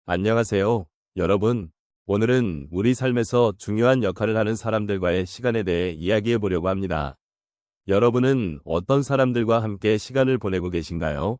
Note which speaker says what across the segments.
Speaker 1: 안녕하세요, 여러분. 오늘은 우리 삶에서 중요한 역할을 하는 사람들과의 시간에 대해 이야기해 보려고 합니다. 여러분은 어떤 사람들과 함께 시간을 보내고 계신가요?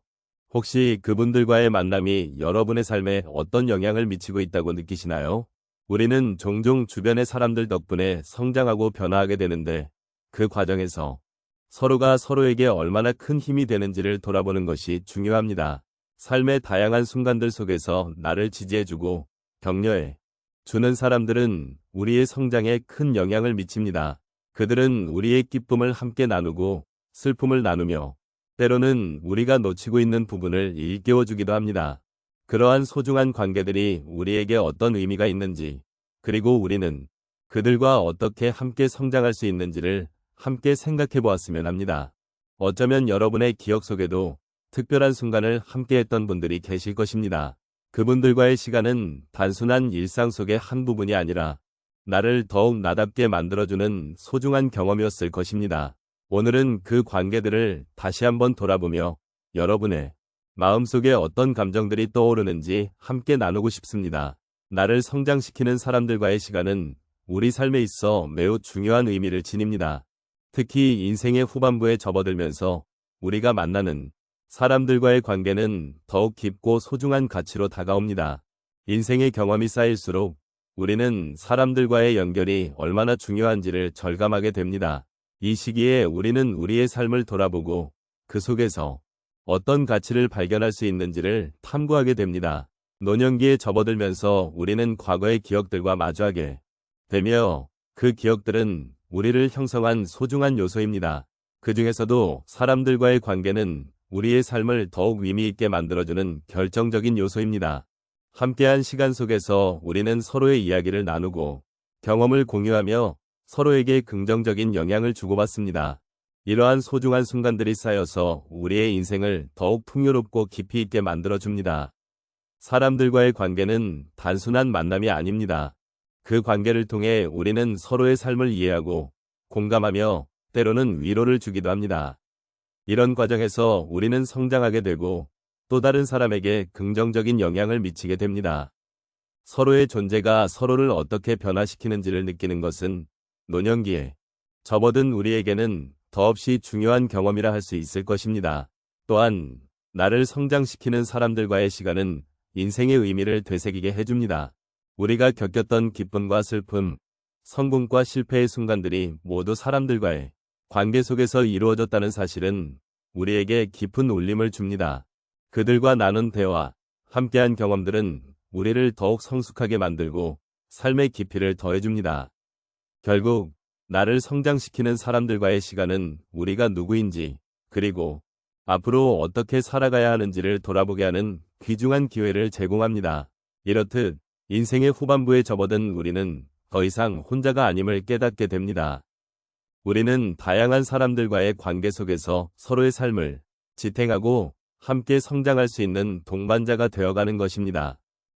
Speaker 1: 혹시 그분들과의 만남이 여러분의 삶에 어떤 영향을 미치고 있다고 느끼시나요? 우리는 종종 주변의 사람들 덕분에 성장하고 변화하게 되는데, 그 과정에서 서로가 서로에게 얼마나 큰 힘이 되는지를 돌아보는 것이 중요합니다. 삶의 다양한 순간들 속에서 나를 지지해주고 격려해 주는 사람들은 우리의 성장에 큰 영향을 미칩니다. 그들은 우리의 기쁨을 함께 나누고 슬픔을 나누며 때로는 우리가 놓치고 있는 부분을 일깨워주기도 합니다. 그러한 소중한 관계들이 우리에게 어떤 의미가 있는지, 그리고 우리는 그들과 어떻게 함께 성장할 수 있는지를 함께 생각해 보았으면 합니다. 어쩌면 여러분의 기억 속에도 특별한 순간을 함께했던 분들이 계실 것입니다. 그분들과의 시간은 단순한 일상 속의 한 부분이 아니라 나를 더욱 나답게 만들어주는 소중한 경험이었을 것입니다. 오늘은 그 관계들을 다시 한번 돌아보며 여러분의 마음속에 어떤 감정들이 떠오르는지 함께 나누고 싶습니다. 나를 성장시키는 사람들과의 시간은 우리 삶에 있어 매우 중요한 의미를 지닙니다. 특히 인생의 후반부에 접어들면서 우리가 만나는 사람들과의 관계는 더욱 깊고 소중한 가치로 다가옵니다. 인생의 경험이 쌓일수록 우리는 사람들과의 연결이 얼마나 중요한지를 절감하게 됩니다. 이 시기에 우리는 우리의 삶을 돌아보고 그 속에서 어떤 가치를 발견할 수 있는지를 탐구하게 됩니다. 노년기에 접어들면서 우리는 과거의 기억들과 마주하게 되며 그 기억들은 우리를 형성한 소중한 요소입니다. 그 중에서도 사람들과의 관계는 우리의 삶을 더욱 의미 있게 만들어주는 결정적인 요소입니다. 함께한 시간 속에서 우리는 서로의 이야기를 나누고 경험을 공유하며 서로에게 긍정적인 영향을 주고받습니다. 이러한 소중한 순간들이 쌓여서 우리의 인생을 더욱 풍요롭고 깊이 있게 만들어줍니다. 사람들과의 관계는 단순한 만남이 아닙니다. 그 관계를 통해 우리는 서로의 삶을 이해하고 공감하며 때로는 위로를 주기도 합니다. 이런 과정에서 우리는 성장하게 되고 또 다른 사람에게 긍정적인 영향을 미치게 됩니다. 서로의 존재가 서로를 어떻게 변화시키는지를 느끼는 것은 노년기에 접어든 우리에게는 더없이 중요한 경험이라 할 수 있을 것입니다. 또한 나를 성장시키는 사람들과의 시간은 인생의 의미를 되새기게 해줍니다. 우리가 겪었던 기쁨과 슬픔, 성공과 실패의 순간들이 모두 사람들과의 관계 속에서 이루어졌다는 사실은 우리에게 깊은 울림을 줍니다. 그들과 나눈 대화, 함께한 경험들은 우리를 더욱 성숙하게 만들고 삶의 깊이를 더해줍니다. 결국 나를 성장시키는 사람들과의 시간은 우리가 누구인지, 그리고 앞으로 어떻게 살아가야 하는지를 돌아보게 하는 귀중한 기회를 제공합니다. 이렇듯 인생의 후반부에 접어든 우리는 더 이상 혼자가 아님을 깨닫게 됩니다. 우리는 다양한 사람들과의 관계 속에서 서로의 삶을 지탱하고 함께 성장할 수 있는 동반자가 되어가는 것입니다.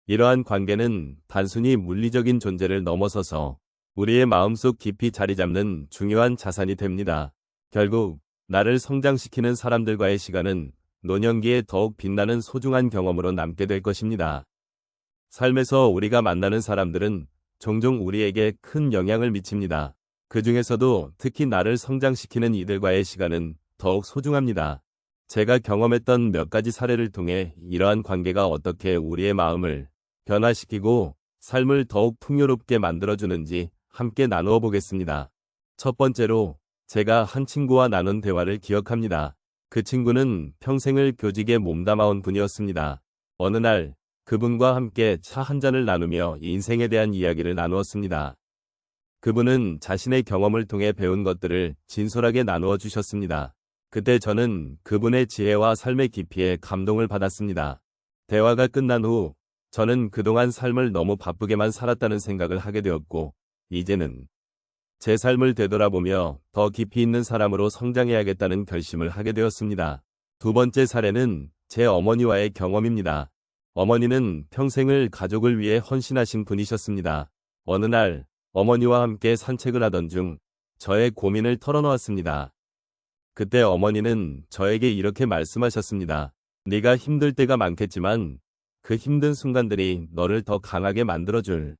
Speaker 1: 이러한 관계는 단순히 물리적인 존재를 넘어서서 우리의 마음속 깊이 자리 잡는 중요한 자산이 됩니다. 결국 나를 성장시키는 사람들과의 시간은 노년기에 더욱 빛나는 소중한 경험으로 남게 될 것입니다. 삶에서 우리가 만나는 사람들은 종종 우리에게 큰 영향을 미칩니다. 그 중에서도 특히 나를 성장시키는 이들과의 시간은 더욱 소중합니다. 제가 경험했던 몇 가지 사례를 통해 이러한 관계가 어떻게 우리의 마음을 변화시키고 삶을 더욱 풍요롭게 만들어주는지 함께 나누어 보겠습니다. 첫 번째로 제가 한 친구와 나눈 대화를 기억합니다. 그 친구는 평생을 교직에 몸담아온 분이었습니다. 어느 날 그분과 함께 차 한 잔을 나누며 인생에 대한 이야기를 나누었습니다. 그분은 자신의 경험을 통해 배운 것들을 진솔하게 나누어 주셨습니다. 그때 저는 그분의 지혜와 삶의 깊이에 감동을 받았습니다. 대화가 끝난 후 저는 그동안 삶을 너무 바쁘게만 살았다는 생각을 하게 되었고, 이제는 제 삶을 되돌아보며 더 깊이 있는 사람으로 성장해야겠다는 결심을 하게 되었습니다. 두 번째 사례는 제 어머니와의 경험입니다. 어머니는 평생을 가족을 위해 헌신하신 분이셨습니다. 어느 날 어머니와 함께 산책을 하던 중 저의 고민을 털어놓았습니다. 그때 어머니는 저에게 이렇게 말씀하셨습니다. 네가 힘들 때가 많겠지만 그 힘든 순간들이 너를 더 강하게 만들어줄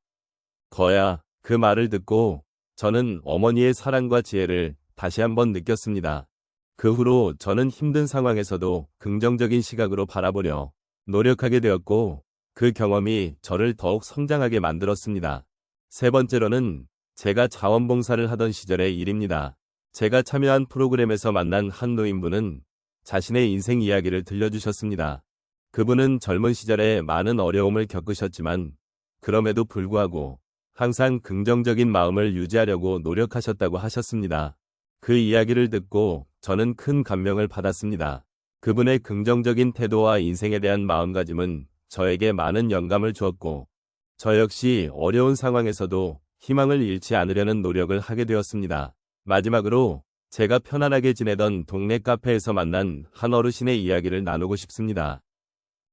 Speaker 1: 거야. 그 말을 듣고 저는 어머니의 사랑과 지혜를 다시 한번 느꼈습니다. 그 후로 저는 힘든 상황에서도 긍정적인 시각으로 바라보려 노력하게 되었고 그 경험이 저를 더욱 성장하게 만들었습니다. 세 번째로는 제가 자원봉사를 하던 시절의 일입니다. 제가 참여한 프로그램에서 만난 한 노인분은 자신의 인생 이야기를 들려주셨습니다. 그분은 젊은 시절에 많은 어려움을 겪으셨지만 그럼에도 불구하고 항상 긍정적인 마음을 유지하려고 노력하셨다고 하셨습니다. 그 이야기를 듣고 저는 큰 감명을 받았습니다. 그분의 긍정적인 태도와 인생에 대한 마음가짐은 저에게 많은 영감을 주었고 저 역시 어려운 상황에서도 희망을 잃지 않으려는 노력을 하게 되었습니다. 마지막으로 제가 편안하게 지내던 동네 카페에서 만난 한 어르신의 이야기를 나누고 싶습니다.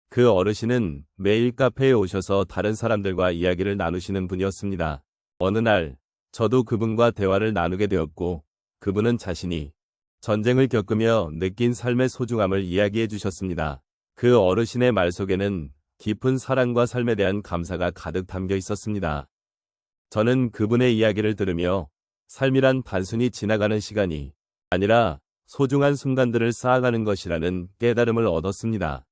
Speaker 1: 그 어르신은 매일 카페에 오셔서 다른 사람들과 이야기를 나누시는 분이었습니다. 어느 날 저도 그분과 대화를 나누게 되었고 그분은 자신이 전쟁을 겪으며 느낀 삶의 소중함을 이야기해 주셨습니다. 그 어르신의 말 속에는 깊은 사랑과 삶에 대한 감사가 가득 담겨 있었습니다. 저는 그분의 이야기를 들으며 삶이란 단순히 지나가는 시간이 아니라 소중한 순간들을 쌓아가는 것이라는 깨달음을 얻었습니다.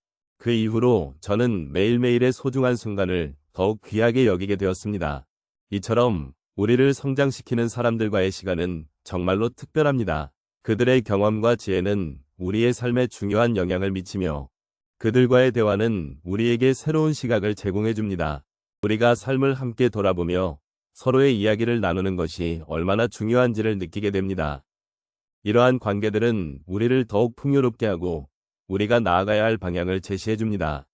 Speaker 1: 그 이후로 저는 매일매일의 소중한 순간을 더욱 귀하게 여기게 되었습니다. 이처럼 우리를 성장시키는 사람들과의 시간은 정말로 특별합니다. 그들의 경험과 지혜는 우리의 삶에 중요한 영향을 미치며 그들과의 대화는 우리에게 새로운 시각을 제공해 줍니다. 우리가 삶을 함께 돌아보며 서로의 이야기를 나누는 것이 얼마나 중요한지를 느끼게 됩니다. 이러한 관계들은 우리를 더욱 풍요롭게 하고 우리가 나아가야 할 방향을 제시해 줍니다.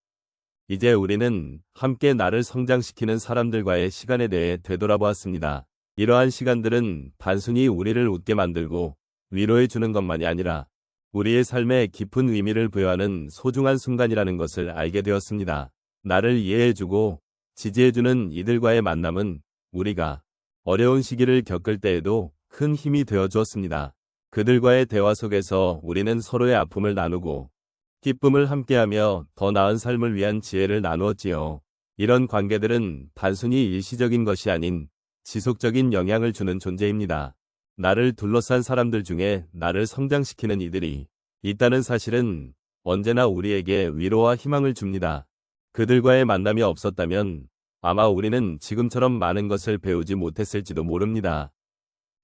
Speaker 1: 이제 우리는 함께 나를 성장시키는 사람들과의 시간에 대해 되돌아보았습니다. 이러한 시간들은 단순히 우리를 웃게 만들고 위로해 주는 것만이 아니라 우리의 삶에 깊은 의미를 부여하는 소중한 순간이라는 것을 알게 되었습니다. 나를 이해해주고 지지해주는 이들과의 만남은 우리가 어려운 시기를 겪을 때에도 큰 힘이 되어 주었습니다. 그들과의 대화 속에서 우리는 서로의 아픔을 나누고 기쁨을 함께하며 더 나은 삶을 위한 지혜를 나누었지요. 이런 관계들은 단순히 일시적인 것이 아닌 지속적인 영향을 주는 존재입니다. 나를 둘러싼 사람들 중에 나를 성장시키는 이들이 있다는 사실은 언제나 우리에게 위로와 희망을 줍니다. 그들과의 만남이 없었다면 아마 우리는 지금처럼 많은 것을 배우지 못했을지도 모릅니다.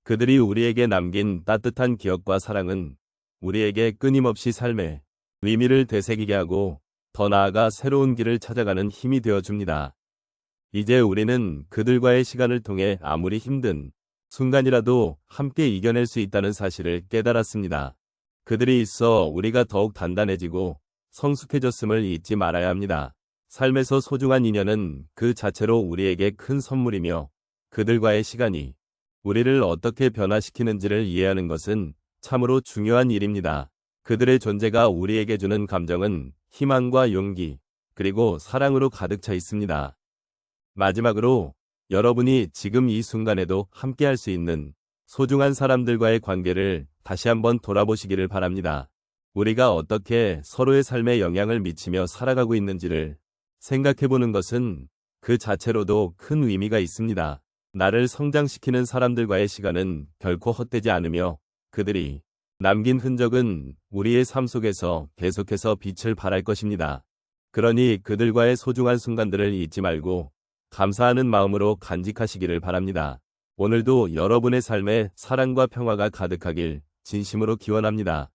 Speaker 1: 그들이 우리에게 남긴 따뜻한 기억과 사랑은 우리에게 끊임없이 삶의 의미를 되새기게 하고 더 나아가 새로운 길을 찾아가는 힘이 되어줍니다. 이제 우리는 그들과의 시간을 통해 아무리 힘든 순간이라도 함께 이겨낼 수 있다는 사실을 깨달았습니다. 그들이 있어 우리가 더욱 단단해지고 성숙해졌음을 잊지 말아야 합니다. 삶에서 소중한 인연은 그 자체로 우리에게 큰 선물이며 그들과의 시간이 우리를 어떻게 변화시키는지를 이해하는 것은 참으로 중요한 일입니다. 그들의 존재가 우리에게 주는 감정은 희망과 용기, 그리고 사랑으로 가득 차 있습니다. 마지막으로 여러분이 지금 이 순간에도 함께할 수 있는 소중한 사람들과의 관계를 다시 한번 돌아보시기를 바랍니다. 우리가 어떻게 서로의 삶에 영향을 미치며 살아가고 있는지를 생각해보는 것은 그 자체로도 큰 의미가 있습니다. 나를 성장시키는 사람들과의 시간은 결코 헛되지 않으며 그들이 남긴 흔적은 우리의 삶 속에서 계속해서 빛을 발할 것입니다. 그러니 그들과의 소중한 순간들을 잊지 말고 감사하는 마음으로 간직하시기를 바랍니다. 오늘도 여러분의 삶에 사랑과 평화가 가득하길 진심으로 기원합니다.